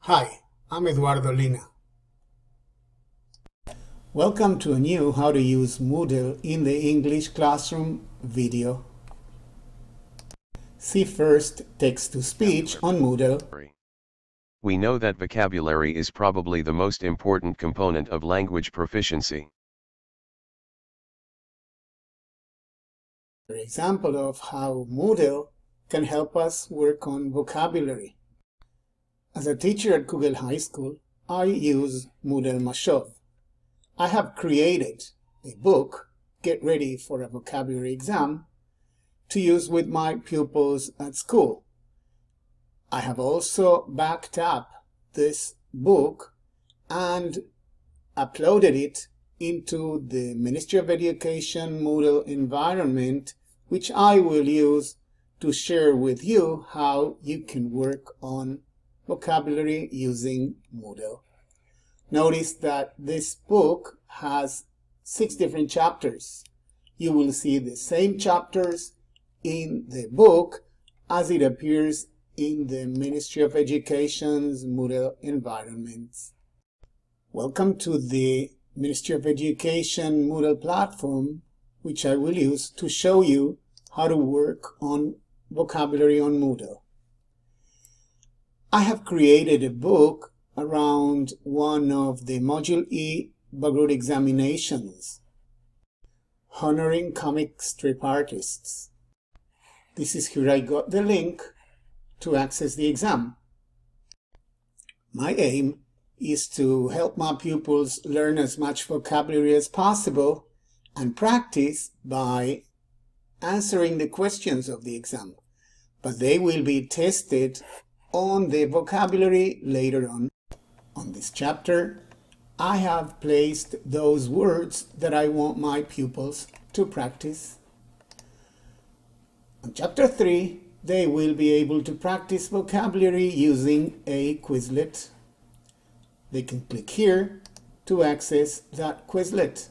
Hi, I'm Eduardo Lina. Welcome to a new How to Use Moodle in the English Classroom video. See first text-to-speech on Moodle. We know that vocabulary is probably the most important component of language proficiency. An example of how Moodle can help us work on vocabulary. As a teacher at Kugel High School, I use Moodle Mashov. I have created a book, Get Ready for a Vocabulary Exam, to use with my pupils at school. I have also backed up this book and uploaded it into the Ministry of Education Moodle environment, which I will use to share with you how you can work on vocabulary using Moodle. Notice that this book has 6 different chapters. You will see the same chapters in the book as it appears in the Ministry of Education's Moodle environments. Welcome to the Ministry of Education Moodle Platform, which I will use to show you how to work on vocabulary on Moodle. I have created a book around one of the Module E Bagrut examinations, honoring comic strip artists. This is here I got the link to access the exam. My aim is to help my pupils learn as much vocabulary as possible and practice by answering the questions of the exam, but they will be tested on the vocabulary later on. On this chapter, I have placed those words that I want my pupils to practice. On chapter 3, they will be able to practice vocabulary using a Quizlet. They can click here to access that Quizlet.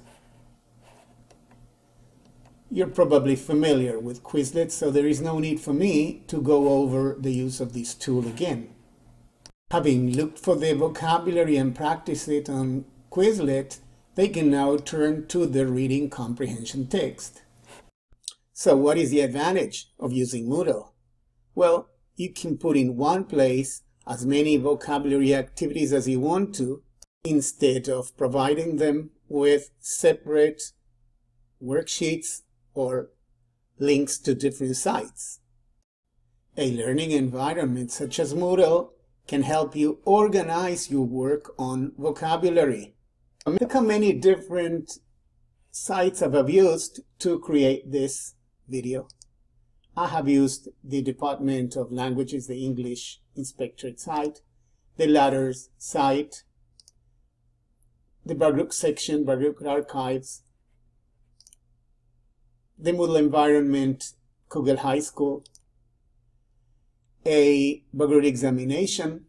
You're probably familiar with Quizlet, so there is no need for me to go over the use of this tool again. Having looked for the vocabulary and practiced it on Quizlet, they can now turn to the reading comprehension text. So what is the advantage of using Moodle? Well, you can put in one place as many vocabulary activities as you want to, instead of providing them with separate worksheets or links to different sites. A learning environment such as Moodle can help you organize your work on vocabulary. Look how many different sites I have used to create this video. I have used the Department of Languages, the English Inspectorate site, the Ladders site, the Baruch section, Baruch Archives, the Moodle environment, Kugel High School, a Bagrut examination,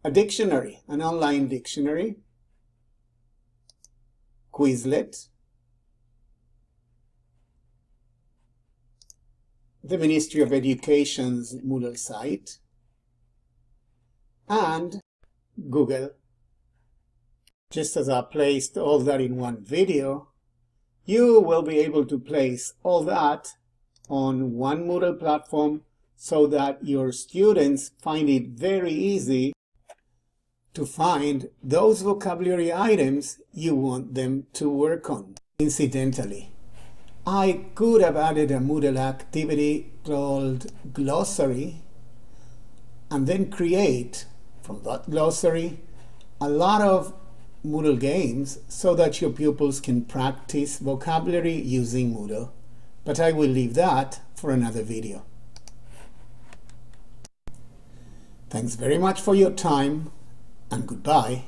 a dictionary, an online dictionary, Quizlet, the Ministry of Education's Moodle site, and Google. Just as I placed all that in one video, you will be able to place all that on one Moodle platform so that your students find it very easy to find those vocabulary items you want them to work on. Incidentally, I could have added a Moodle activity called glossary and then create from that glossary a lot of Moodle games so that your pupils can practice vocabulary using Moodle, but I will leave that for another video. Thanks very much for your time, and goodbye.